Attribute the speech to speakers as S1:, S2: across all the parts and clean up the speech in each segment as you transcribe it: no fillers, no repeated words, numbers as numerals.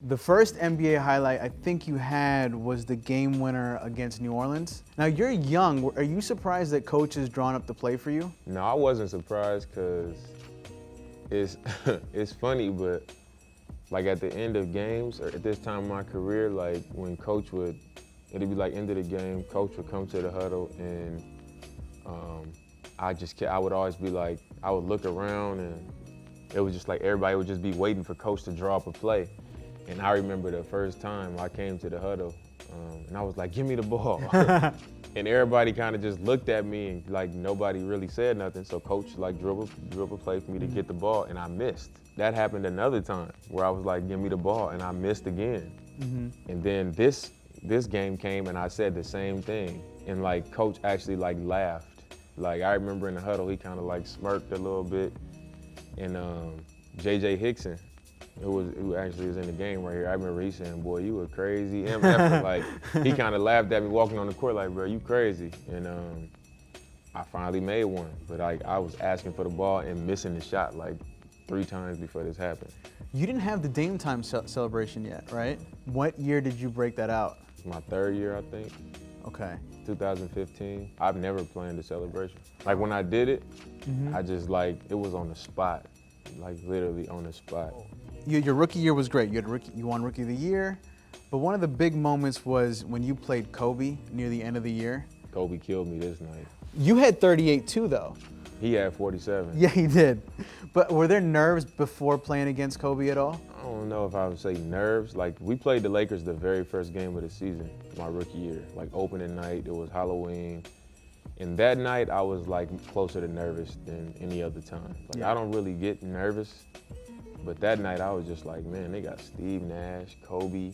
S1: The first NBA highlight I think you had was the game winner against New Orleans. Now you're young. Are you surprised that coach has drawn up the play for you?
S2: No, I wasn't surprised because it's it's funny, but like at the end of games or at this time in my career, like when it'd be like end of the game, coach would come to the huddle and I would always be like, I would look around and it was just like everybody would just be waiting for coach to draw up a play. And I remember the first time I came to the huddle and I was like, give me the ball. And everybody kind of just looked at me and like nobody really said nothing. So coach like dribbled a play for me to get the ball and I missed. That happened another time where I was like, give me the ball and I missed again. And then this game came and I said the same thing. And like coach actually like laughed. Like I remember in the huddle, he kind of like smirked a little bit. And JJ Hickson, who actually is in the game right here, I remember he saying, boy, you were crazy. MF, like, he kind of laughed at me walking on the court like, bro, you crazy. And I finally made one. But I was asking for the ball and missing the shot like 3 times before this happened.
S1: You didn't have the Dame time celebration yet, right? What year did you break that out?
S2: My 3rd year, I think.
S1: Okay.
S2: 2015. I've never planned the celebration. Like when I did it, I just like, it was on the spot. Like literally on the spot.
S1: Your rookie year was great. You won Rookie of the Year, but one of the big moments was when you played Kobe near the end of the year.
S2: Kobe killed me this night.
S1: You had 38 too, though.
S2: He had 47.
S1: Yeah, he did. But were there nerves before playing against Kobe at all?
S2: I don't know if I would say nerves. Like we played the Lakers the very first game of the season, my rookie year. Like opening night, it was Halloween. And that night I was like closer to nervous than any other time. Like I don't really get nervous. But that night I was just like, man, they got Steve Nash, Kobe,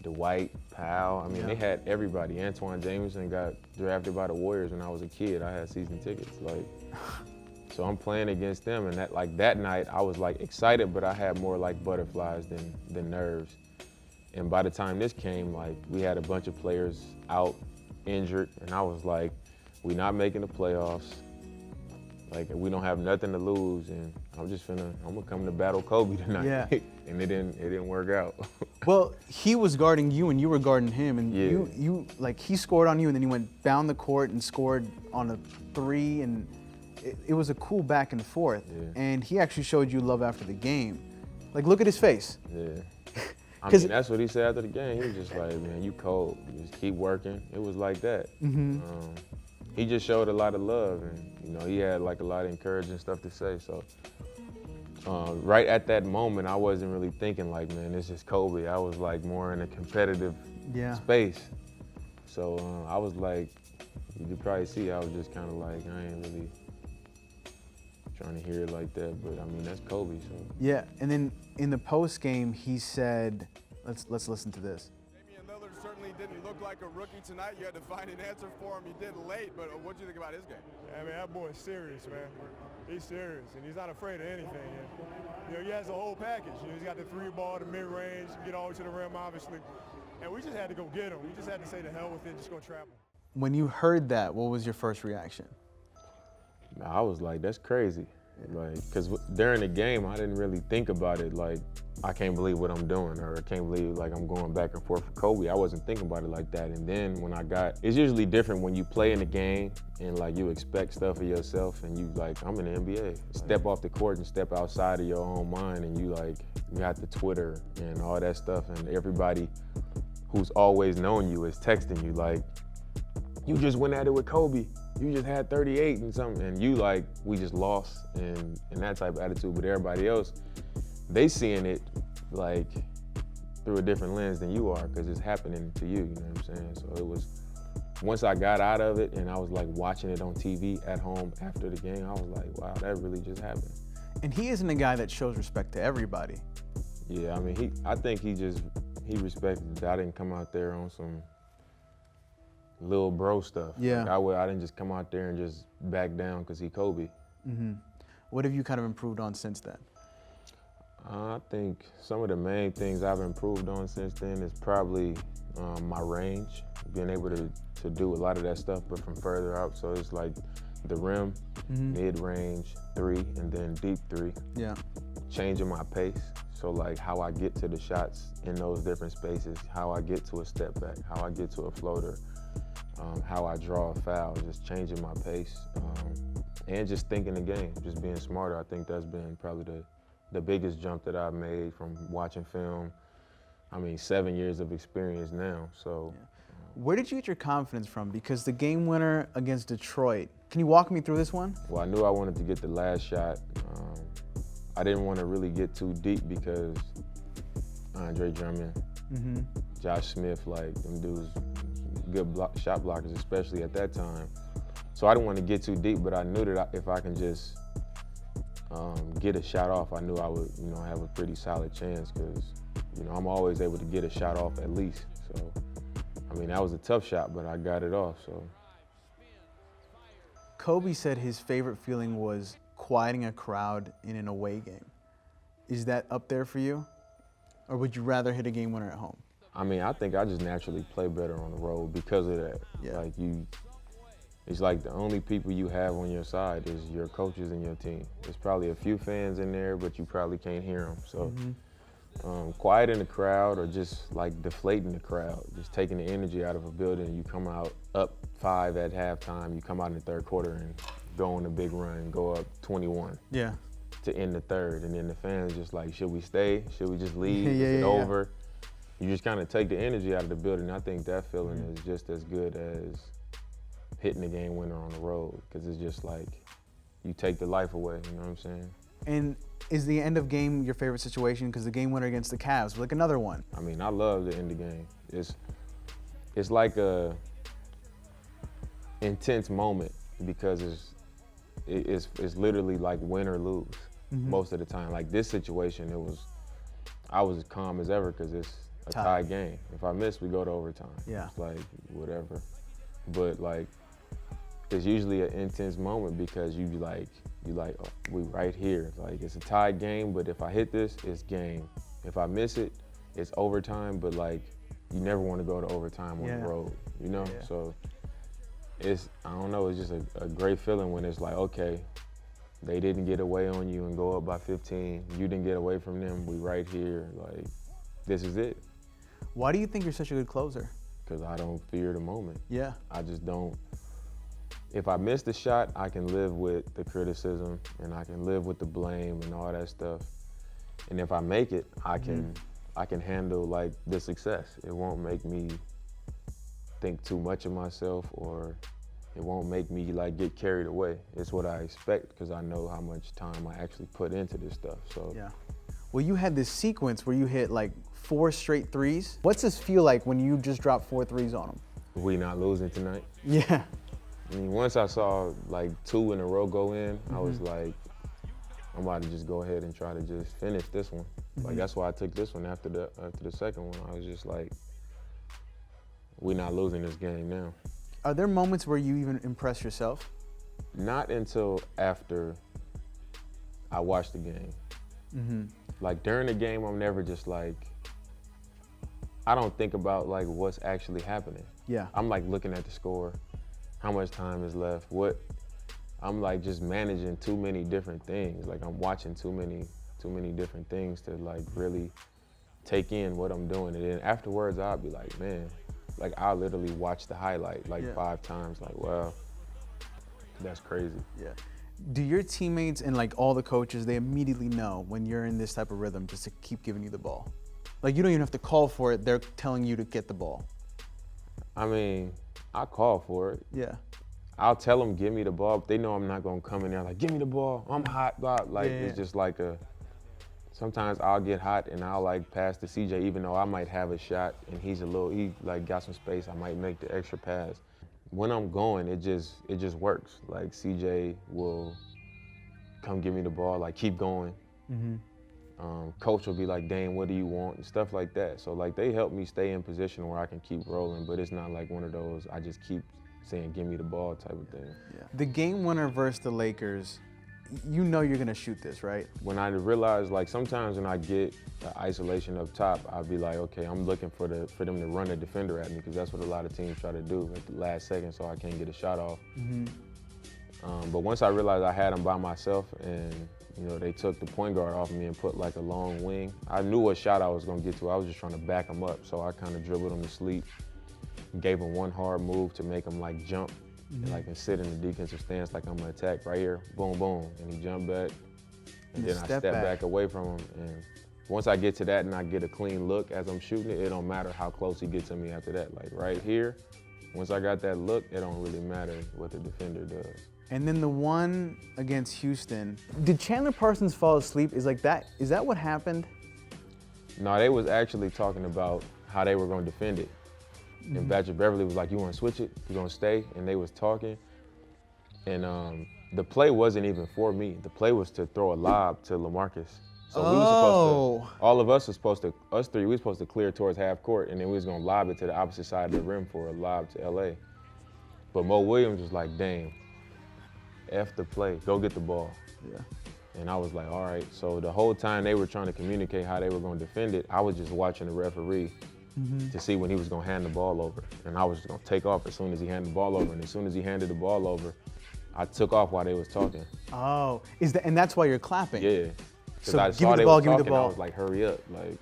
S2: Dwight, Powell. I mean, they had everybody. Antoine Jameson got drafted by the Warriors when I was a kid. I had season tickets. Like, so I'm playing against them, and that night I was like excited, but I had more like butterflies than nerves. And by the time this came, like we had a bunch of players out, injured, and I was like, we're not making the playoffs. Like we don't have nothing to lose, and I'm gonna come to battle Kobe tonight.
S1: Yeah.
S2: And it didn't work out.
S1: Well, he was guarding you and you were guarding him, and you like he scored on you, and then you went down the court and scored on a 3, and it was a cool back and forth.
S2: Yeah.
S1: And he actually showed you love after the game. Like, look at his face.
S2: Yeah. I mean, that's what he said after the game. He was just like, man, you cold. You just keep working. It was like that. He just showed a lot of love, and he had like a lot of encouraging stuff to say. So right at that moment, I wasn't really thinking like, man, this is Kobe. I was like more in a competitive space. So I was like, you could probably see, I was just kind of like, I ain't really trying to hear it like that, but I mean, that's Kobe. So
S1: yeah, and then in the post game, he said, let's listen to this.
S3: Damian Lillard certainly didn't look like a rookie tonight. You had to find an answer for him. You did late, but what do you think about his game?
S4: I mean, that boy is serious, man. He's serious, and he's not afraid of anything. And, he has a whole package. He's got the 3-ball, the mid-range, get all the way to the rim, obviously. And we just had to go get him. We just had to say to hell with it, just go trap him.
S1: When you heard that, what was your first reaction?
S2: I was like, that's crazy. Like, because during the game, I didn't really think about it like, I can't believe what I'm doing, or I can't believe like I'm going back and forth for Kobe. I wasn't thinking about it like that. And then when it's usually different when you play in the game and like you expect stuff of yourself and you like, I'm in the NBA. Step off the court and step outside of your own mind, and you got the Twitter and all that stuff, and everybody who's always known you is texting you like, you just went at it with Kobe. You just had 38 and something, and you like, we just lost, and that type of attitude. But everybody else, they seeing it like through a different lens than you are, because it's happening to you, you know what I'm saying? So it was, once I got out of it and I was like watching it on TV at home after the game, I was like, wow, that really just happened.
S1: And he isn't a guy that shows respect to everybody.
S2: Yeah, I mean, I think he respected that I didn't come out there on some little bro stuff.
S1: Yeah.
S2: Like I didn't just come out there and just back down because he Kobe.
S1: What have you kind of improved on since then?
S2: I think some of the main things I've improved on since then is probably my range, being able to do a lot of that stuff, but from further out. So it's like the rim, mid-range 3, and then deep 3.
S1: Yeah.
S2: Changing my pace. So like how I get to the shots in those different spaces, how I get to a step back, how I get to a floater, how I draw a foul, just changing my pace, and just thinking the game, just being smarter. I think that's been probably the biggest jump that I've made from watching film. I mean, 7 years of experience now, so.
S1: Yeah. Where did you get your confidence from? Because the game winner against Detroit, can you walk me through this one?
S2: Well, I knew I wanted to get the last shot. I didn't want to really get too deep because Andre Drummond, Josh Smith, like them dudes, good shot blockers, especially at that time. So I didn't want to get too deep, but I knew that if I can just get a shot off, I knew I would, have a pretty solid chance because, I'm always able to get a shot off at least. So, I mean, that was a tough shot, but I got it off, so.
S1: Kobe said his favorite feeling was quieting a crowd in an away game. Is that up there for you? Or would you rather hit a game winner at home?
S2: I mean, I think I just naturally play better on the road because of that.
S1: Yeah.
S2: Like it's like the only people you have on your side is your coaches and your team. There's probably a few fans in there, but you probably can't hear them. So quieting the crowd or just like deflating the crowd, just taking the energy out of a building. You come out up 5 at halftime, you come out in the third quarter and go on a big run, go up 21 to end the third. And then the fans just like, should we stay? Should we just leave? Is it over? You just kind of take the energy out of the building. I think that feeling is just as good as hitting the game winner on the road because it's just like you take the life away, you know what I'm saying?
S1: And is the end of game your favorite situation? Because the game winner against the Cavs was like another one.
S2: I mean, I love the end of game. It's like a intense moment because it's literally like win or lose most of the time. Like this situation, I was as calm as ever because it's a tie game. If I miss, we go to overtime.
S1: Yeah.
S2: It's like whatever. But like, it's usually an intense moment because you like, oh, we right here. Like it's a tied game, but if I hit this, it's game. If I miss it, it's overtime, but like you never want to go to overtime on the road, So I don't know, it's just a great feeling when it's like, okay, they didn't get away on you and go up by 15. You didn't get away from them. We right here. Like, this is it.
S1: Why do you think you're such a good closer?
S2: Because I don't fear the moment.
S1: Yeah.
S2: I just don't. If I miss the shot, I can live with the criticism and I can live with the blame and all that stuff. And if I make it, I can handle like the success. It won't make me think too much of myself or it won't make me like get carried away. It's what I expect because I know how much time I actually put into this stuff. So
S1: yeah. Well, you had this sequence where you hit like 4 straight threes. What's this feel like when you just drop 4 threes on them?
S2: We not losing tonight?
S1: Yeah.
S2: I mean, once I saw like 2 in a row go in, I was like, I'm about to just go ahead and try to just finish this one. Like that's why I took this one after the second one. I was just like, we're not losing this game now.
S1: Are there moments where you even impress yourself?
S2: Not until after I watch the game. Like during the game, I'm never just like, I don't think about like what's actually happening.
S1: Yeah.
S2: I'm like looking at the score, how much time is left, I'm like just managing too many different things. Like I'm watching too many different things to like really take in what I'm doing. And then afterwards, I'll be like, man, like I'll literally watch the highlight like 5 times, like, wow, that's crazy.
S1: Yeah. Do your teammates and like all the coaches, they immediately know when you're in this type of rhythm just to keep giving you the ball? Like you don't even have to call for it, they're telling you to get the ball.
S2: I mean, I call for it.
S1: Yeah.
S2: I'll tell them, give me the ball, but they know I'm not gonna come in there like, give me the ball, I'm hot, blah. Like it's just like sometimes I'll get hot and I'll like pass to CJ even though I might have a shot and he like got some space, I might make the extra pass. When I'm going, it just works. Like CJ will come give me the ball, like keep going. Coach will be like, Dame, what do you want? And stuff like that. So like they help me stay in position where I can keep rolling, but it's not like one of those, I just keep saying, give me the ball type of thing.
S1: Yeah. The game winner versus the Lakers, you know you're gonna shoot this, right?
S2: When I realize, like sometimes when I get the isolation up top, I'll be like, okay, I'm looking for them to run a defender at me because that's what a lot of teams try to do at the last second so I can't get a shot off. But once I realized I had them by myself and You know, they took the point guard off of me and put like a long wing. I knew what shot I was gonna get to. I was just trying to back him up. So I kind of dribbled him to sleep, gave him one hard move to make him like jump, and sit in the defensive stance like I'm gonna attack right here, boom, boom. And he jumped back, and then I step back away from him. And once I get to that and I get a clean look as I'm shooting it, it don't matter how close he gets to me after that. Like right here, once I got that look, it don't really matter what the defender does.
S1: And then the one against Houston, did Chandler Parsons fall asleep? Is that what happened?
S2: No, they was actually talking about how they were gonna defend it. And Patrick Beverly was like, you wanna switch it? You gonna stay? And they was talking. And the play wasn't even for me. The play was to throw a lob to LaMarcus. So we were supposed to, all of us was supposed to, us three, we were supposed to clear towards half court, and then we was gonna lob it to the opposite side of the rim for a lob to LA. But Mo Williams was like, damn, F the play, go get the ball.
S1: Yeah.
S2: And I was like, all right. So the whole time they were trying to communicate how they were gonna defend it, I was just watching the referee to see when he was gonna hand the ball over. And I was just gonna take off as soon as he handed the ball over. And as soon as he handed the ball over, I took off while they was talking.
S1: Oh, and that's why you're clapping?
S2: Yeah. Because
S1: So
S2: I
S1: give
S2: saw
S1: me
S2: they
S1: the ball,
S2: was
S1: give me the
S2: talking, I
S1: ball.
S2: was like, hurry up. Like,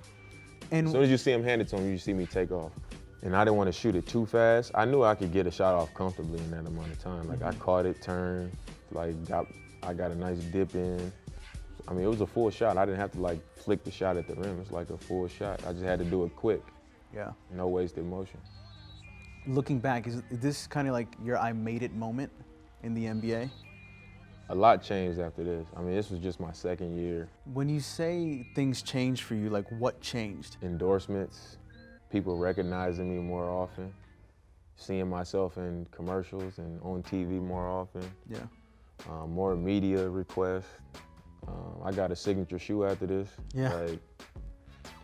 S1: And
S2: as soon as you see him hand it to him, you see me take off. And I didn't want to shoot it too fast. I knew I could get a shot off comfortably in that amount of time. Like I caught it, turned, like I got a nice dip in. I mean, it was a full shot. I didn't have to like flick the shot at the rim. It's like a full shot. I just had to do it quick.
S1: yeah.
S2: No wasted motion.
S1: Looking back, is this kind of like your I made it moment in the NBA?
S2: A lot changed after this. I mean, this was just my second year.
S1: When you say things changed for you, like what changed?
S2: Endorsements, people recognizing me more often, seeing myself in commercials and on TV more often.
S1: Yeah.
S2: More media requests. I got a signature shoe after this.
S1: Yeah.
S2: Like,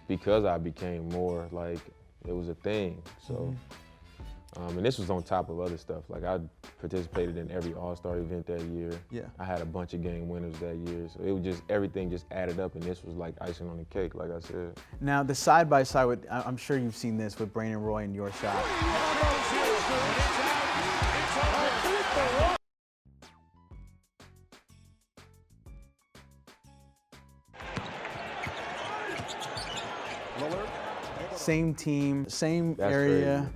S2: because I became more like, it was a thing. So, and this was on top of other stuff. Like I participated in every All-Star event that year.
S1: Yeah.
S2: I had a bunch of game winners that year. So it was just, everything just added up, and this was like icing on the cake, like I said.
S1: Now the side by side with, I'm sure you've seen this with Brandon Roy and your shot. Same team, same
S2: That's
S1: area.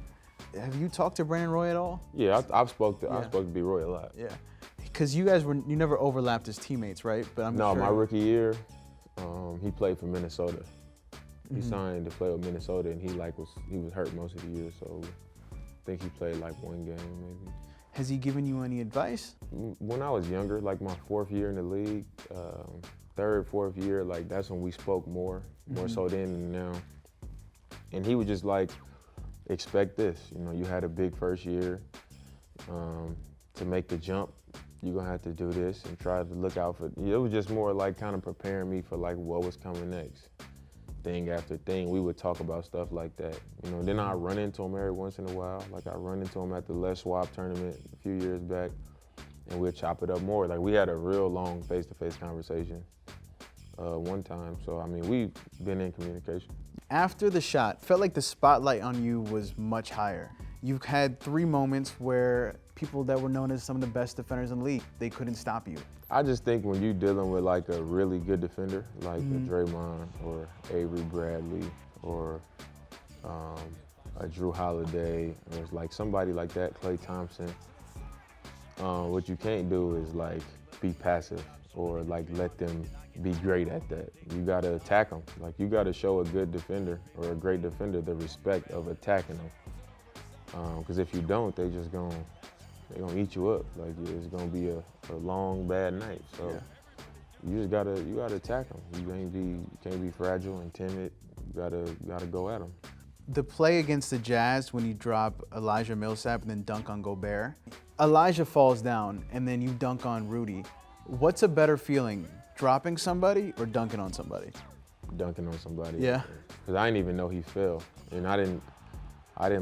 S1: Have you talked to Brandon Roy at all?
S2: Yeah, I spoke to B-Roy a lot.
S1: Yeah. Because you never overlapped as teammates, right? But I'm
S2: No,
S1: sure.
S2: my rookie year, he played for Minnesota. He signed to play with Minnesota, and he was hurt most of the year, so I think he played like one game maybe.
S1: Has he given you any advice?
S2: When I was younger, like my fourth year in the league, third, fourth year, like that's when we spoke more so then and now. And he would just like, expect this. You know, you had a big first year. To make the jump, you're gonna have to do this and try to look out for, it was just more like kind of preparing me for like what was coming next. Thing after thing, we would talk about stuff like that. You know, then I run into him every once in a while. Like I run into him at the Les Schwab tournament a few years back, and we'd chop it up more. Like we had a real long face-to-face conversation one time. So I mean, we've been in communication.
S1: After the shot, felt like the spotlight on you was much higher. You've had 3 moments where people that were known as some of the best defenders in the league, they couldn't stop you.
S2: I just think when you're dealing with like a really good defender, like a Draymond or Avery Bradley or a Drew Holiday, or like somebody like that, Klay Thompson, what you can't do is like be passive or like let them be great at that. You gotta attack them. Like you gotta show a good defender or a great defender the respect of attacking them. Because if you don't, they're gonna eat you up. Like it's gonna be a long bad night. So you just gotta attack them. You can't be fragile and timid. You gotta go at them.
S1: The play against the Jazz when you drop Elijah Millsap and then dunk on Gobert. Elijah falls down and then you dunk on Rudy. What's a better feeling, dropping somebody or dunking on somebody?
S2: Dunking on somebody.
S1: Yeah.
S2: Because I didn't even know he fell, and I didn't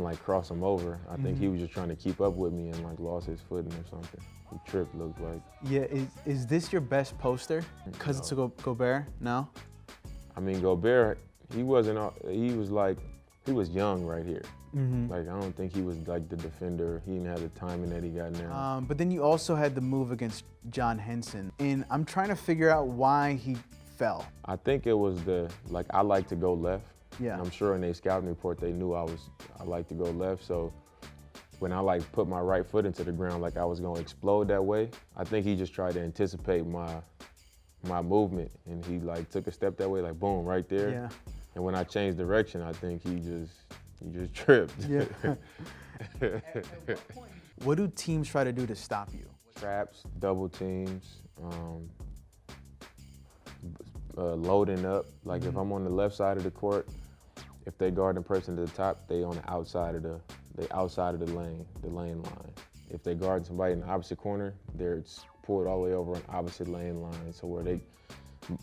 S2: like cross him over. I think he was just trying to keep up with me and like lost his footing or something. He tripped, looked like.
S1: Yeah, is this your best poster? Because it's a Gobert? No?
S2: I mean, Gobert, he was like he was young right here. Like, I don't think he was like the defender. He didn't have the timing that he got now.
S1: But then you also had the move against John Henson. And I'm trying to figure out why he fell.
S2: I think it was I like to go left.
S1: Yeah.
S2: And I'm sure in their scouting report, they knew I like to go left. So when I put my right foot into the ground, like I was gonna explode that way, I think he just tried to anticipate my movement, and he took a step that way, boom, right there.
S1: Yeah.
S2: And when I changed direction, I think he just tripped.
S1: Yeah. What do teams try to do to stop you?
S2: Traps, double teams, loading up. Like if I'm on the left side of the court, if they guard the person to the top, they on the outside of the lane line. If they guard somebody in the opposite corner, they're pulled all the way over on opposite lane line. So where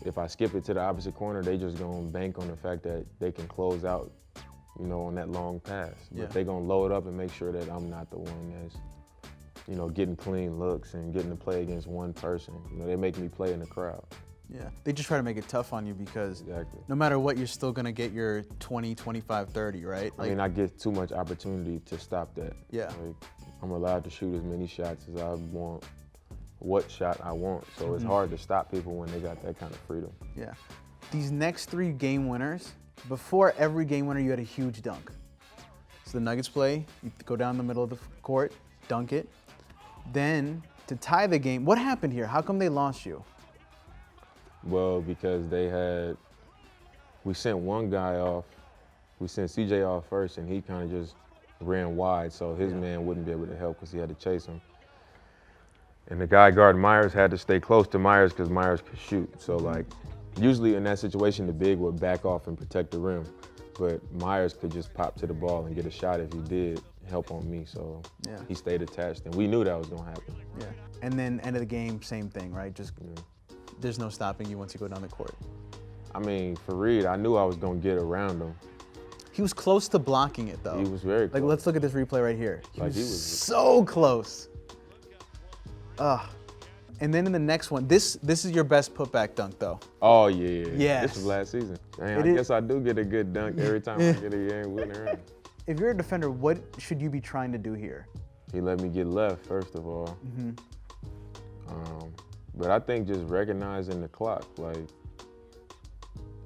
S2: if I skip it to the opposite corner, they just gonna bank on the fact that they can close out, on that long pass.
S1: Yeah.
S2: But they gonna load up and make sure that I'm not the one that's, getting clean looks and getting to play against one person. They make me play in the crowd.
S1: Yeah, they just try to make it tough on you because
S2: Exactly.
S1: no matter what, you're still gonna get your 20, 25, 30, right?
S2: I get too much opportunity to stop that.
S1: Yeah.
S2: I'm allowed to shoot as many shots as I want, what shot I want. So it's hard to stop people when they got that kind of freedom.
S1: Yeah. These next 3 game winners, before every game winner, you had a huge dunk. So the Nuggets play, you go down the middle of the court, dunk it. Then to tie the game, what happened here? How come they lost you?
S2: Well, because we sent one guy off. We sent CJ off first, and he kind of just ran wide, so his man wouldn't be able to help because he had to chase him. And the guy guarding Myers had to stay close to Myers because Myers could shoot. So usually in that situation, the big would back off and protect the rim, but Myers could just pop to the ball and get a shot if he did help on me. So he stayed attached, and we knew that was gonna happen.
S1: Yeah. And then end of the game, same thing, right? Just there's no stopping you once you go down the court.
S2: I mean, for Reed, I knew I was gonna get around him.
S1: He was close to blocking it, though.
S2: He was very close.
S1: Let's look at this replay right here. He
S2: Like,
S1: was
S2: he was-
S1: so close. And then in the next one, this is your best putback dunk, though.
S2: Oh, yeah.
S1: Yes.
S2: This was last season. Dang,
S1: It
S2: I
S1: is-
S2: guess I do get a good dunk every time I get a game winner.
S1: If you're a defender, what should you be trying to do here?
S2: He let me get left, first of all. But I think just recognizing the clock,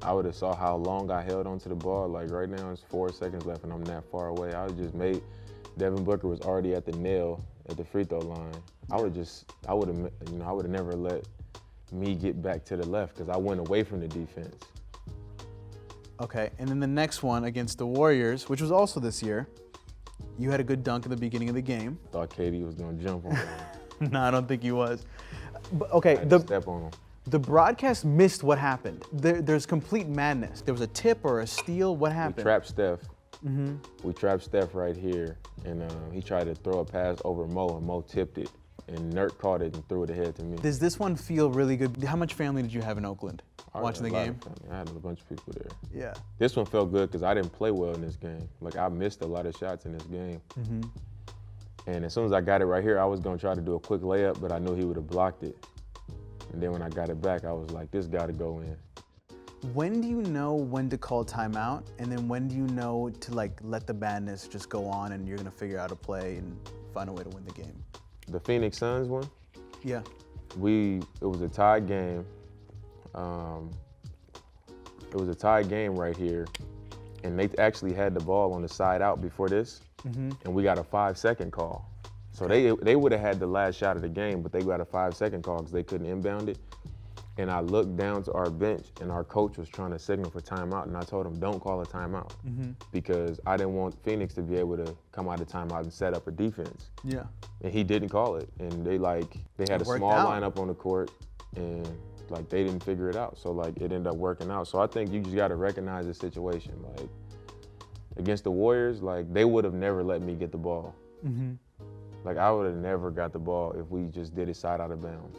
S2: I would have saw how long I held onto the ball. Right now it's 4 seconds left and I'm that far away. I would just made, Devin Booker was already at the nail at the free throw line. I would have never let me get back to the left because I went away from the defense.
S1: Okay, and then the next one against the Warriors, which was also this year, you had a good dunk at the beginning of the game.
S2: Thought KD was gonna jump on me.
S1: No, I don't think he was. But,
S2: I
S1: okay,
S2: had to step on him.
S1: the broadcast missed what happened. There's complete madness. There was a tip or a steal. What happened?
S2: We trapped Steph. We trapped Steph right here, and he tried to throw a pass over Mo, and Mo tipped it, and Nurk caught it and threw it ahead to me.
S1: Does this one feel really good? How much family did you have in Oakland watching the
S2: A lot
S1: game?
S2: of family. I had a bunch of people there.
S1: Yeah.
S2: This one felt good because I didn't play well in this game. I missed a lot of shots in this game. And as soon as I got it right here, I was gonna try to do a quick layup, but I knew he would have blocked it. And then when I got it back, I was like, this gotta go in.
S1: When do you know when to call timeout, and then when do you know to let the madness just go on and you're gonna figure out a play and find a way to win the game?
S2: The Phoenix Suns one,
S1: Yeah.
S2: it was a tied game. It was a tied game right here, and they actually had the ball on the side out before this, and we got a 5-second call. So they would have had the last shot of the game, but they got a 5-second call because they couldn't inbound it. And I looked down to our bench, and our coach was trying to signal for timeout, and I told him, don't call a timeout, because I didn't want Phoenix to be able to come out of timeout and set up a defense.
S1: Yeah.
S2: And he didn't call it, and they had a
S1: worked
S2: small
S1: out.
S2: lineup on the court, and they didn't figure it out. So it ended up working out. So I think you just got to recognize the situation. Against the Warriors, they would have never let me get the ball. I would have never got the ball if we just did it side out of bounds.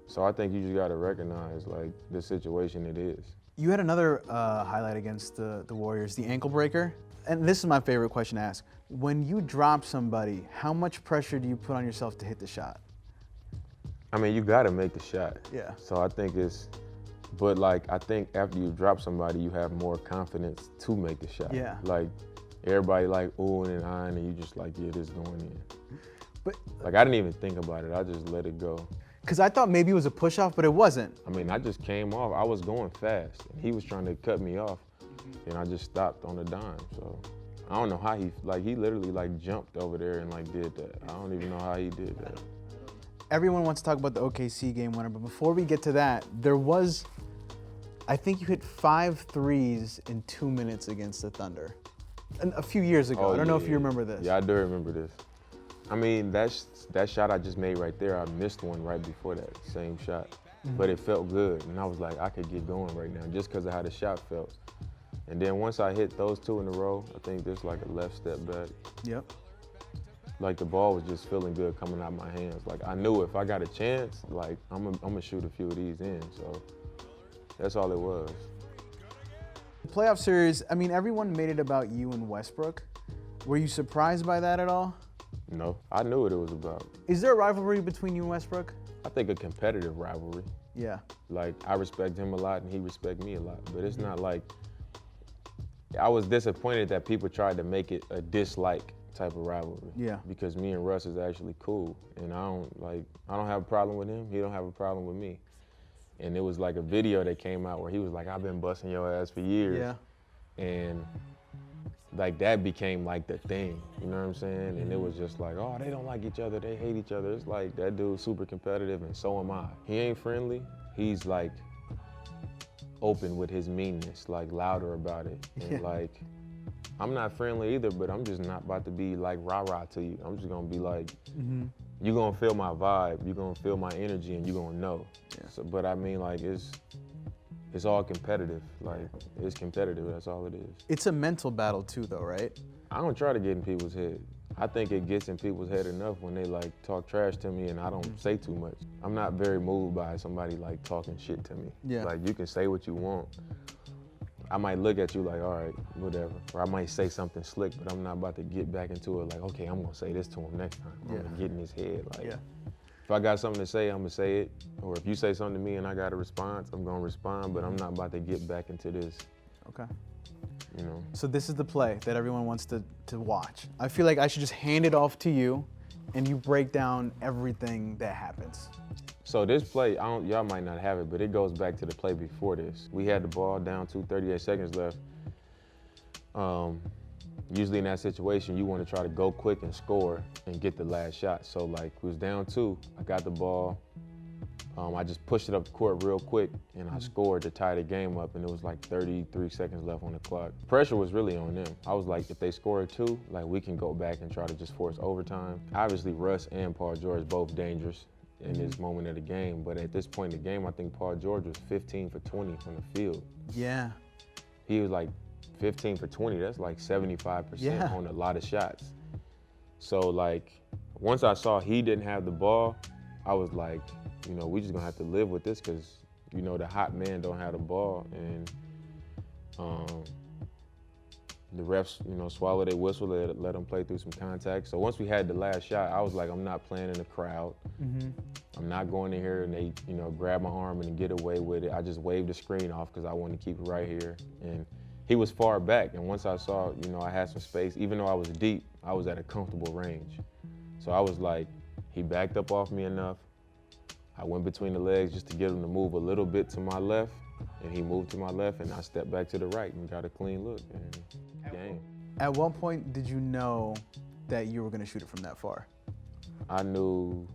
S2: So I think you just got to recognize the situation it is.
S1: You had another highlight against the Warriors, the ankle breaker. And this is my favorite question to ask. When you drop somebody, how much pressure do you put on yourself to hit the shot?
S2: I mean, you got to make the shot.
S1: Yeah.
S2: So I think I think after you drop somebody, you have more confidence to make the shot.
S1: Yeah.
S2: everybody like oohing and eyeing, and you just like, yeah, this going in.
S1: But
S2: Like, I didn't even think about it. I just let it go.
S1: because I thought maybe it was a push-off, but it wasn't.
S2: I mean, I just came off. I was going fast, and he was trying to cut me off, and I just stopped on a dime. So I don't know how he literally like jumped over there and like did that. I don't even know how he did that.
S1: Everyone wants to talk about the OKC game winner, but before we get to that, I think you hit 5 threes in 2 minutes against the Thunder. A few years ago. I don't know if you remember this.
S2: Yeah, I do remember this. I mean, that shot I just made right there, I missed one right before that same shot. But it felt good, and I was like, I could get going right now just because of how the shot felt. And then once I hit those 2 in a row, I think there's like a left step back.
S1: Yep.
S2: Like the ball was just feeling good coming out of my hands. Like I knew if I got a chance, like I'm gonna shoot a few of these in. So that's all it was.
S1: Playoff series, I mean, everyone made it about you and Westbrook. Were you surprised by that at all?
S2: No, I knew what it was about.
S1: Is there a rivalry between you and Westbrook?
S2: I think a competitive rivalry.
S1: Yeah.
S2: Like I respect him a lot and he respects me a lot. But it's not like, I was disappointed that people tried to make it a dislike type of rivalry.
S1: Yeah.
S2: Because me and Russ is actually cool. And I don't have a problem with him. He don't have a problem with me. And it was like a video that came out where he was like, I've been busting your ass for years.
S1: Yeah.
S2: And like that became like the thing, you know what I'm saying? And it was just like, oh, they don't like each other, they hate each other. It's like, that dude's super competitive and so am I. He ain't friendly, he's like open with his meanness, like louder about it. And like, I'm not friendly either, but I'm just not about to be like rah-rah to you. I'm just gonna be like, you're gonna feel my vibe, you're gonna feel my energy, and you're gonna know.
S1: Yeah.
S2: So, but I mean, like, it's all competitive. Like, it's competitive, that's all it is.
S1: It's a mental battle too, though, right?
S2: I don't try to get in people's head. I think it gets in people's head enough when they like talk trash to me and I don't say too much. I'm not very moved by somebody like talking shit to me.
S1: Yeah.
S2: Like, you can say what you want. I might look at you like, all right, whatever. Or I might say something slick, but I'm not about to get back into it like, okay, I'm gonna say this to him next time. I'm gonna get in his head. Like, if I got something to say, I'm gonna say it. Or if you say something to me and I got a response, I'm gonna respond, but I'm not about to get back into this.
S1: Okay.
S2: You know?
S1: So this is the play that everyone wants to watch. I feel like I should just hand it off to you and you break down everything that happens.
S2: So this play, y'all might not have it, but it goes back to the play before this. We had the ball down to 38 seconds left. Usually in that situation, you want to try to go quick and score and get the last shot. So like, we was down 2, I got the ball. I just pushed it up the court real quick and I scored to tie the game up, and it was like 33 seconds left on the clock. Pressure was really on them. I was like, if they score 2, like we can go back and try to just force overtime. Obviously Russ and Paul George both dangerous in this moment of the game, but at this point in the game, I think Paul George was 15 for 20 from the field.
S1: Yeah.
S2: He was like 15 for 20, that's like 75% on a lot of shots. So like, once I saw he didn't have the ball, I was like, you know, we just gonna have to live with this because, you know, the hot man don't have the ball, and the refs, you know, swallow their whistle, let them play through some contact. So once we had the last shot, I was like, I'm not playing in the crowd. I'm not going in here and they, you know, grab my arm and get away with it. I just waved the screen off because I wanted to keep it right here. And he was far back, and once I saw, you know, I had some space, even though I was deep, I was at a comfortable range. So I was like, he backed up off me enough. I went between the legs just to get him to move a little bit to my left, and he moved to my left, and I stepped back to the right and got a clean look, and game.
S1: At what point did you know that you were going to shoot it from that far?
S2: I knew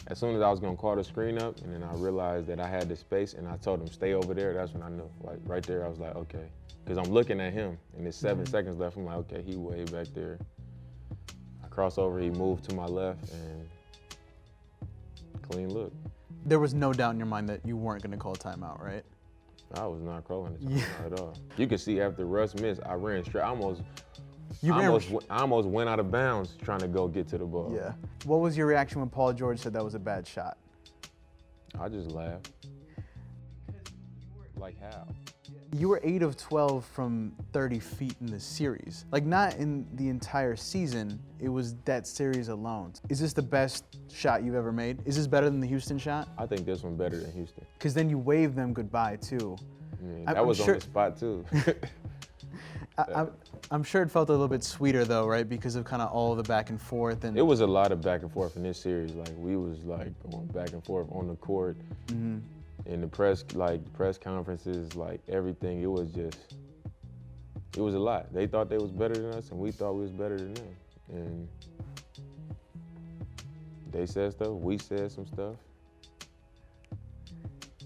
S2: as soon as I was going to call the screen up, and then I realized that I had the space, and I told him, stay over there. That's when I knew. Like, right there, I was like, okay. Because I'm looking at him, and there's 7 seconds left. I'm like, okay, he way back there. I cross over, he moved to my left, and clean look.
S1: There was no doubt in your mind that you weren't going to call timeout, right?
S2: I was not calling the timeout at all. You can see after Russ missed, I ran straight. I almost went out of bounds trying to go get to the ball.
S1: Yeah. What was your reaction when Paul George said that was a bad shot?
S2: I just laughed. Like how?
S1: You were 8 of 12 from 30 feet in the series. Like, not in the entire season, it was that series alone. Is this the best shot you've ever made? Is this better than the Houston shot?
S2: I think this one better than Houston.
S1: Because then you waved them goodbye too.
S2: Yeah, that was on the spot too.
S1: I'm sure it felt a little bit sweeter though, right? Because of kind of all the back and forth and.
S2: It was a lot of back and forth in this series. Like we was like going back and forth on the court, in the press conferences, like everything. It was a lot. They thought they was better than us, and we thought we was better than them. And they said stuff, we said some stuff.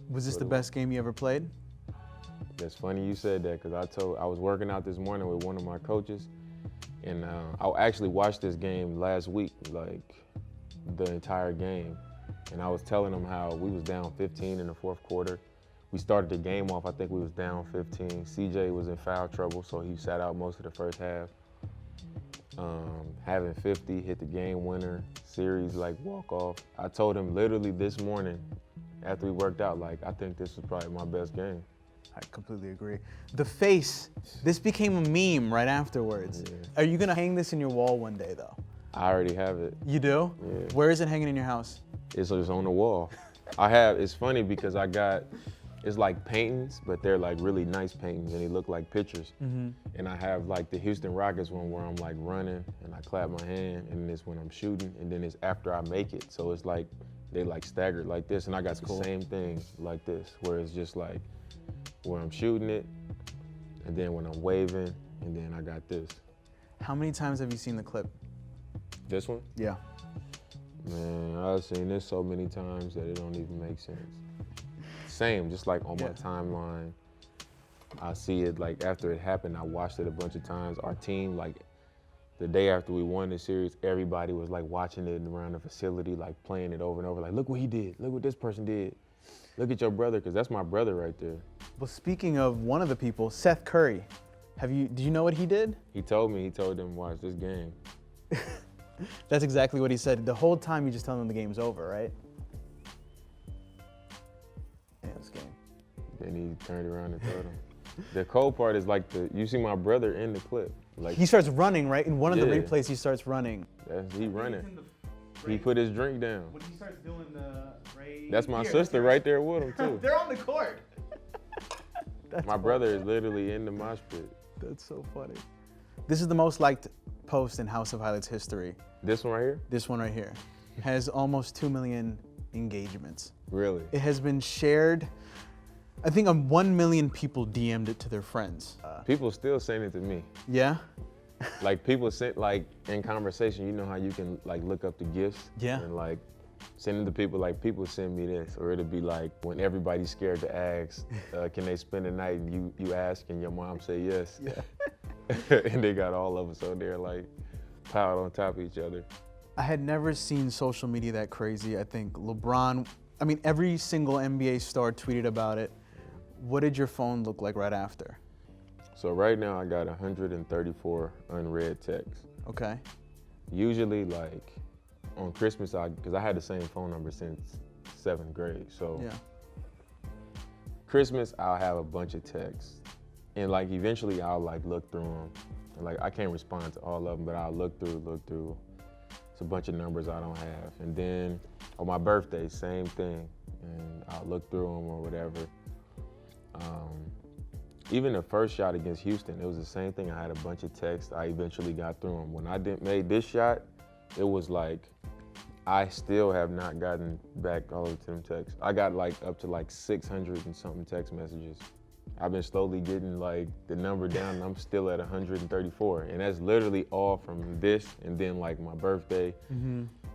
S1: Was this the best game you ever played?
S2: That's funny you said that, because I was working out this morning with one of my coaches, and I actually watched this game last week, like the entire game. And I was telling him how we was down 15 in the fourth quarter. We started the game off, I think we was down 15. CJ was in foul trouble, so he sat out most of the first half. Having 50, hit the game winner, series like walk off. I told him literally this morning after we worked out, like, I think this was probably my best game.
S1: I completely agree. The face, this became a meme right afterwards.
S2: Yeah.
S1: Are you gonna hang this in your wall one day though?
S2: I already have it.
S1: You do?
S2: Yeah.
S1: Where is it hanging in your house?
S2: It's just on the wall. It's funny because it's like paintings, but they're like really nice paintings and they look like pictures. And I have like the Houston Rockets one where I'm like running and I clap my hand, and then it's when I'm shooting, and then it's after I make it. So it's like, they like staggered like this, and I got the same thing like this, where it's just like where I'm shooting it, and then when I'm waving, and then I got this.
S1: How many times have you seen the clip?
S2: This one?
S1: Yeah.
S2: Man, I've seen this so many times that it don't even make sense. Same, just like on my timeline. I see it like after it happened, I watched it a bunch of times. Our team, like the day after we won the series, everybody was like watching it around the facility, like playing it over and over, like, look what he did, look what this person did. Look at your brother, because that's my brother right there.
S1: Well, speaking of one of the people, Seth Curry, did you know what he did?
S2: He told them, watch this game.
S1: That's exactly what he said. The whole time you just tell them the game's over, right? Yeah, this game.
S2: Then he turned around and told him. The cold part is like you see my brother in the clip. Like
S1: he starts running, right? In one of the replays, he starts running.
S2: He running. He put his drink down.
S1: When he starts doing the raise.
S2: That's my sister right there with him too.
S1: They're on the court.
S2: My brother is literally in the mosh pit.
S1: That's so funny. This is the most liked post in House of Highlights history.
S2: This one right here?
S1: This one right here has almost 2 million engagements.
S2: Really?
S1: It has been shared. I think 1 million people DM'd it to their friends.
S2: People still send it to me.
S1: Yeah?
S2: Like people sent, like in conversation, you know how you can like look up the gifts?
S1: Yeah.
S2: And like send them to people, like people send me this, or it'll be like when everybody's scared to ask, can they spend the night, and you ask and your mom say yes.
S1: Yeah.
S2: And they got all of us on there like piled on top of each other.
S1: I had never seen social media that crazy. I think LeBron, every single NBA star tweeted about it. What did your phone look like right after?
S2: So right now I got 134 unread texts.
S1: Okay.
S2: Usually like on Christmas, because I had the same phone number since 7th grade. So
S1: yeah.
S2: Christmas, I'll have a bunch of texts. And like eventually I'll like look through them. And like I can't respond to all of them, but I'll look through. It's a bunch of numbers I don't have. And then on my birthday, same thing. And I'll look through them or whatever. Even the first shot against Houston, it was the same thing. I had a bunch of texts. I eventually got through them. When I made this shot, it was like, I still have not gotten back all of them texts. I got like up to like 600 and something text messages. I've been slowly getting like the number down, and I'm still at 134. And that's literally all from this and then like my birthday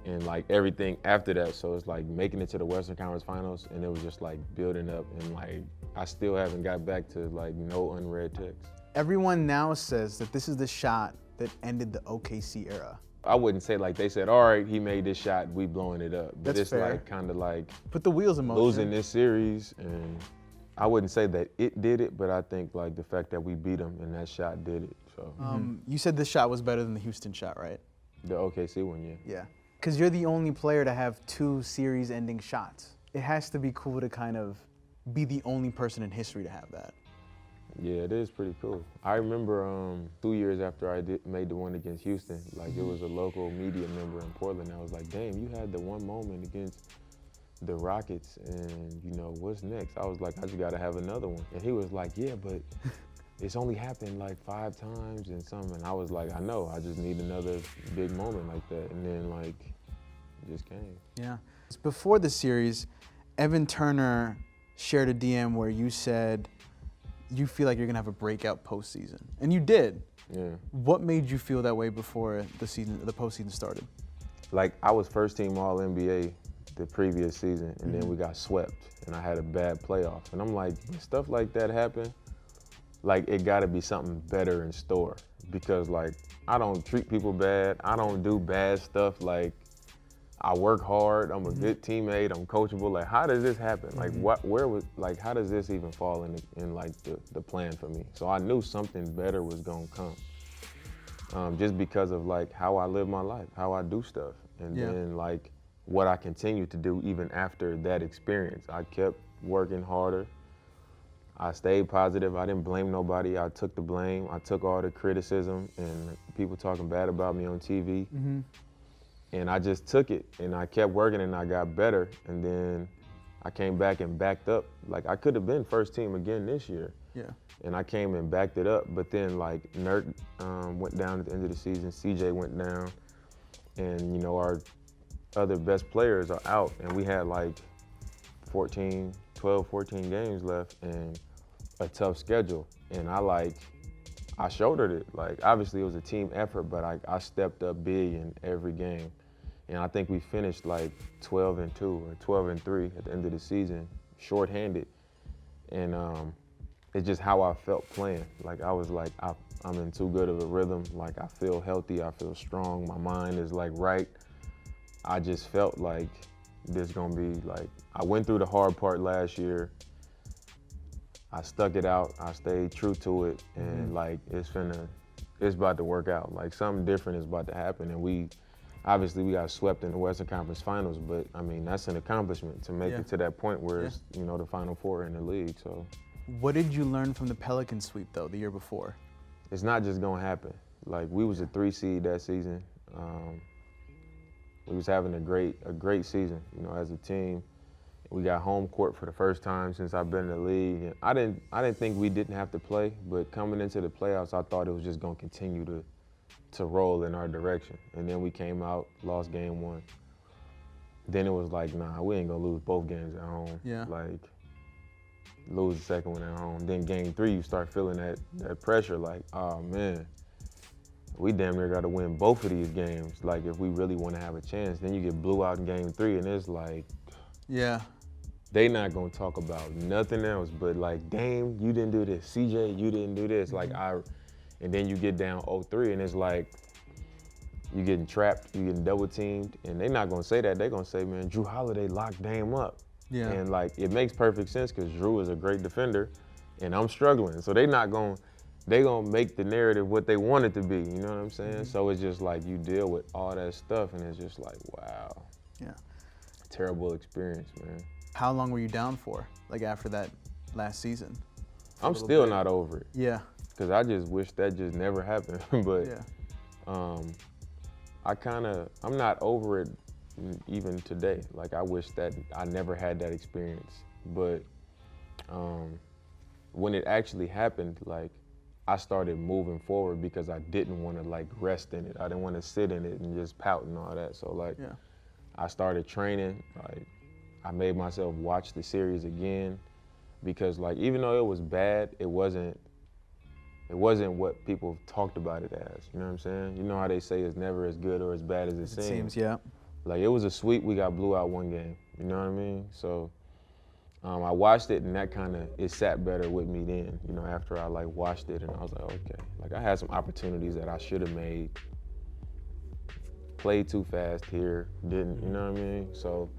S2: and like everything after that. So it's like making it to the Western Conference Finals, and it was just like building up, and like I still haven't got back to like no unread texts.
S1: Everyone now says that this is the shot that ended the OKC era.
S2: I wouldn't say like they said, all right, he made this shot, we blowing it up. But
S1: That's
S2: it's
S1: fair.
S2: like kind of like
S1: Put the wheels in motion.
S2: losing this series, and I wouldn't say that it did it, but I think like the fact that we beat them and that shot did it. So
S1: You said this shot was better than the Houston shot, right?
S2: the OKC one, yeah.
S1: Yeah. Because you're the only player to have 2 series-ending shots. It has to be cool to kind of be the only person in history to have that.
S2: Yeah, it is pretty cool. I remember 2 years after I made the one against Houston, like it was a local media member in Portland. I was like, damn, you had the one moment against the Rockets, and you know, what's next? I was like, I just gotta have another one. And he was like, yeah, but it's only happened like 5 times and something. And I was like, I know, I just need another big moment like that. And then like, it just came.
S1: Yeah. Before the series, Evan Turner shared a DM where you said you feel like you're gonna have a breakout postseason, and you did.
S2: Yeah.
S1: What made you feel that way before the postseason started?
S2: Like, I was first team All NBA the previous season, and then we got swept, and I had a bad playoff. And I'm like, when stuff like that happen, like, it gotta be something better in store, because like, I don't treat people bad, I don't do bad stuff, like, I work hard, I'm a good teammate, I'm coachable. Like, how does this happen? Like, how does this even fall in like the plan for me? So I knew something better was gonna come, just because of like how I live my life, how I do stuff, and then like what I continue to do even after that experience. I kept working harder. I stayed positive. I didn't blame nobody. I took the blame. I took all the criticism and people talking bad about me on TV. And I just took it, and I kept working, and I got better. And then I came back and backed up. Like, I could have been first team again this year.
S1: Yeah.
S2: And I came and backed it up. But then, like, Nert went down at the end of the season. CJ went down. And, you know, our other best players are out. And we had, like, 14 games left and a tough schedule. And I shouldered it. Like, obviously, it was a team effort, but I stepped up big in every game. And I think we finished like 12-2 or 12-3 at the end of the season, shorthanded. And it's just how I felt playing. Like, I was like, I'm in too good of a rhythm. Like, I feel healthy, I feel strong, my mind is like right. I just felt like this gonna be like, I went through the hard part last year. I stuck it out, I stayed true to it, and like, it's about to work out. Like, something different is about to happen, and obviously we got swept in the Western Conference Finals, but I mean, that's an accomplishment to make it to that point where it's, you know, the Final Four in the league, so.
S1: What did you learn from the Pelicans sweep though, the year before?
S2: It's not just gonna happen. Like, we was a 3 seed that season. We was having a great season, you know, as a team. We got home court for the first time since I've been in the league. And I didn't think we didn't have to play, but coming into the playoffs, I thought it was just gonna continue to roll in our direction. And then we came out, lost game 1. Then it was like, nah, we ain't gonna lose both games at home.
S1: Yeah.
S2: Like, lose the second one at home. Then game 3, you start feeling that pressure, like, oh man, we damn near gotta win both of these games, like, if we really wanna have a chance. Then you get blew out in game 3, and it's like,
S1: yeah.
S2: They not gonna talk about nothing else but like, Dame, you didn't do this. CJ, you didn't do this. Like, and then you get down 0-3, and it's like, you getting trapped, you getting double teamed, and they not gonna say that. They gonna say, man, Drew Holiday locked Dame up.
S1: Yeah.
S2: And like, it makes perfect sense because Drew is a great defender, and I'm struggling. So they gonna make the narrative what they want it to be. You know what I'm saying? So it's just like, you deal with all that stuff, and it's just like, wow.
S1: Yeah.
S2: Terrible experience, man.
S1: How long were you down for, like, after that last season?
S2: I'm still not over it.
S1: Yeah.
S2: Because I just wish that just never happened. But
S1: yeah.
S2: I'm not over it even today. Like, I wish that I never had that experience. But when it actually happened, like, I started moving forward because I didn't want to like rest in it. I didn't want to sit in it and just pout and all that. So like, I started training. Like, I made myself watch the series again because like, even though it was bad, it wasn't what people talked about it as. You know what I'm saying? You know how they say it's never as good or as bad as it seems.
S1: It seems, yeah.
S2: Like, it was a sweep, we got blew out 1 game. You know what I mean? So I watched it, and that it sat better with me then, you know, after I like watched it, and I was like, okay. Like, I had some opportunities that I should have made. Played too fast here, didn't, you know what I mean? So,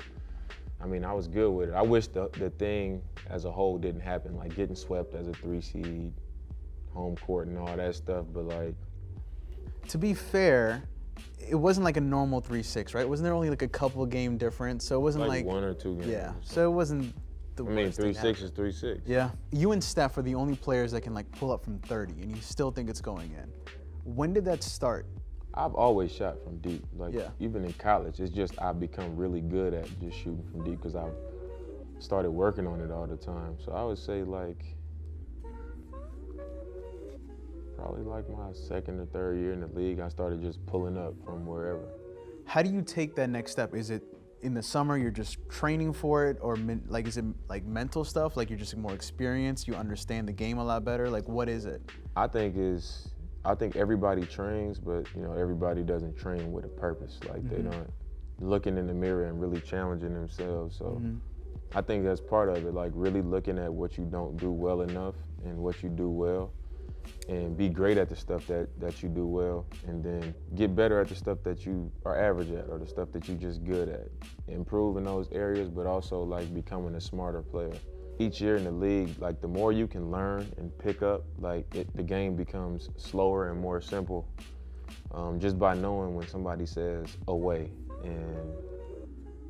S2: I mean, I was good with it. I wish the thing as a whole didn't happen, like getting swept as a 3 seed, home court and all that stuff, but like.
S1: To be fair, it wasn't like a normal 3-6, right? Wasn't there only like a couple game difference? So it wasn't like
S2: 1 or 2 games.
S1: Yeah, so it wasn't the worst.
S2: I mean, 3-6 is 3-6.
S1: Yeah. You and Steph are the only players that can like pull up from 30, and you still think it's going in. When did that start?
S2: I've always shot from deep. Like, even in college, it's just I've become really good at just shooting from deep because I've started working on it all the time. So I would say like probably like my second or third year in the league, I started just pulling up from wherever.
S1: How do you take that next step? Is it in the summer you're just training for it, or like is it like mental stuff? Like you're just more experienced, you understand the game a lot better? Like what is it?
S2: I think everybody trains, but you know, everybody doesn't train with a purpose. Like they don't looking in the mirror and really challenging themselves. So I think that's part of it, like really looking at what you don't do well enough and what you do well, and be great at the stuff that you do well, and then get better at the stuff that you are average at, or the stuff that you just good at. Improve in those areas, but also like becoming a smarter player. Each year in the league, like the more you can learn and pick up, like the game becomes slower and more simple, just by knowing when somebody says away and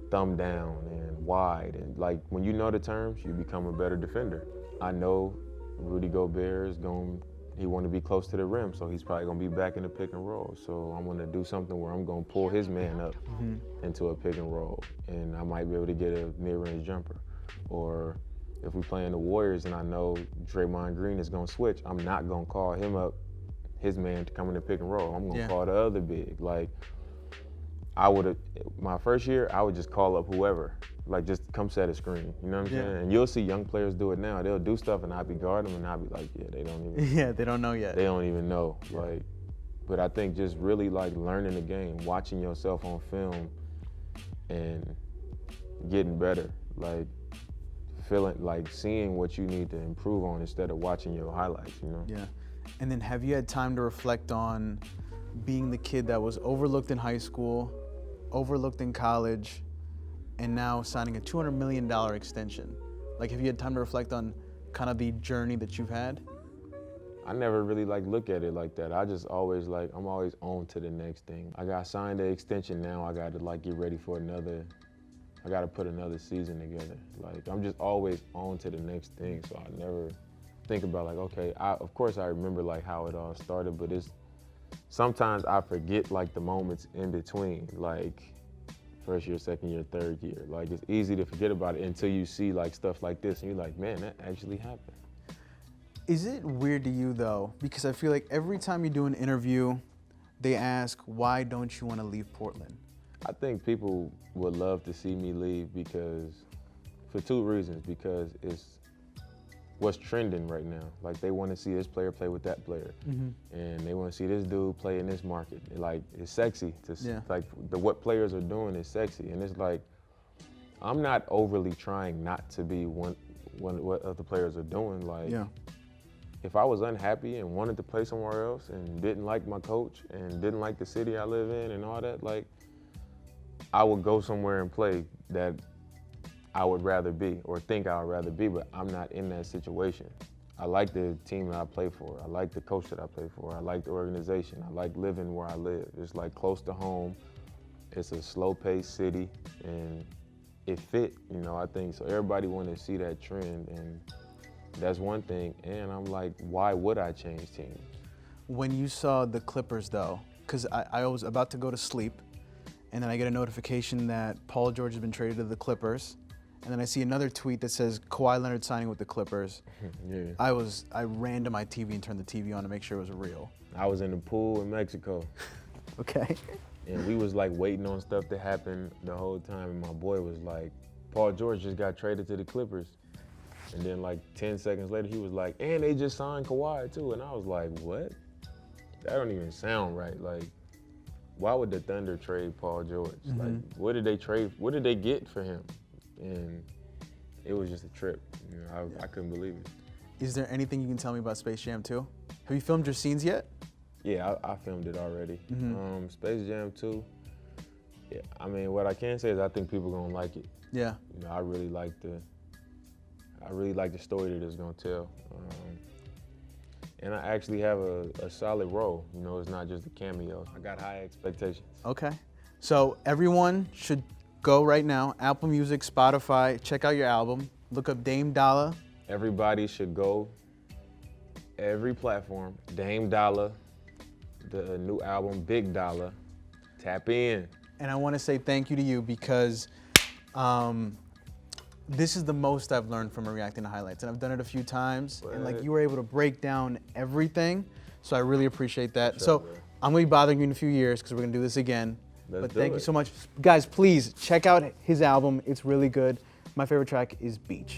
S2: thumb down and wide, and like when you know the terms, you become a better defender. I know Rudy Gobert is he want to be close to the rim, so he's probably gonna be back in the pick and roll. So I'm gonna do something where I'm gonna pull his man up into a pick and roll, and I might be able to get a mid-range jumper. Or if we play in the Warriors and I know Draymond Green is gonna switch, I'm not gonna call him up, his man, to come in the pick and roll. I'm gonna call the other big. Like my first year, I would just call up whoever, like just come set a screen, you know what I'm saying? And you'll see young players do it now. They'll do stuff and I'll be guarding them and I'll be like, yeah, they don't even.
S1: They don't know yet.
S2: They don't even know, like, but I think just really like learning the game, watching yourself on film and getting better, like feeling, like seeing what you need to improve on instead of watching your highlights, you know?
S1: Yeah, and then have you had time to reflect on being the kid that was overlooked in high school, overlooked in college, and now signing a $200 million extension? Like, have you had time to reflect on kind of the journey that you've had?
S2: I never really like look at it like that. I just always like, I'm always on to the next thing. I got signed an extension now. I got to like get ready for I got to put another season together. Like, I'm just always on to the next thing. So I never think about like, okay, of course I remember like how it all started, but sometimes I forget like the moments in between, like first year, second year, third year. Like it's easy to forget about it until you see like stuff like this and you're like, man, that actually happened.
S1: Is it weird to you though? Because I feel like every time you do an interview, they ask, why don't you want to leave Portland?
S2: I think people would love to see me leave for two reasons. Because it's what's trending right now. Like they want to see this player play with that player, and they want to see this dude play in this market. Like it's sexy like what players are doing is sexy, and it's like I'm not overly trying not to be one what other players are doing. Like if I was unhappy and wanted to play somewhere else and didn't like my coach and didn't like the city I live in and all that, like I would go somewhere and play that I would rather be or think I would rather be, but I'm not in that situation. I like the team that I play for. I like the coach that I play for. I like the organization. I like living where I live. It's like close to home. It's a slow-paced city, and it fit, you know, I think. So everybody wanted to see that trend, and that's one thing. And I'm like, why would I change teams?
S1: When you saw the Clippers though, because I was about to go to sleep, and then I get a notification that Paul George has been traded to the Clippers. And then I see another tweet that says Kawhi Leonard signing with the Clippers. I ran to my TV and turned the TV on to make sure it was real.
S2: I was in the pool in Mexico.
S1: Okay.
S2: And we was like waiting on stuff to happen the whole time. And my boy was like, Paul George just got traded to the Clippers. And then like 10 seconds later, he was like, and they just signed Kawhi too. And I was like, what? That don't even sound right. Like, why would the Thunder trade Paul George? Like, what did they trade? What did they get for him? And it was just a trip. You know, I couldn't believe it.
S1: Is there anything you can tell me about Space Jam 2? Have you filmed your scenes yet?
S2: Yeah, I filmed it already. Space Jam 2, yeah, I mean, what I can say is I think people are gonna like it.
S1: Yeah.
S2: You know, I really like the story that it's gonna tell. And I actually have a solid role. You know, it's not just a cameo. I got high expectations.
S1: Okay. So everyone should go right now, Apple Music, Spotify, check out your album, look up Dame Dollar.
S2: Everybody should go, every platform, Dame Dollar, the new album, Big Dollar, tap in.
S1: And I want to say thank you to you because this is the most I've learned from reacting to highlights, and I've done it a few times, and like you were able to break down everything. So I really appreciate that.
S2: Sure,
S1: So
S2: man.
S1: I'm gonna be bothering you in a few years because we're gonna do this again.
S2: Let's
S1: But
S2: do
S1: thank you
S2: it.
S1: so much. Guys, please check out his album. It's really good. My favorite track is Beach.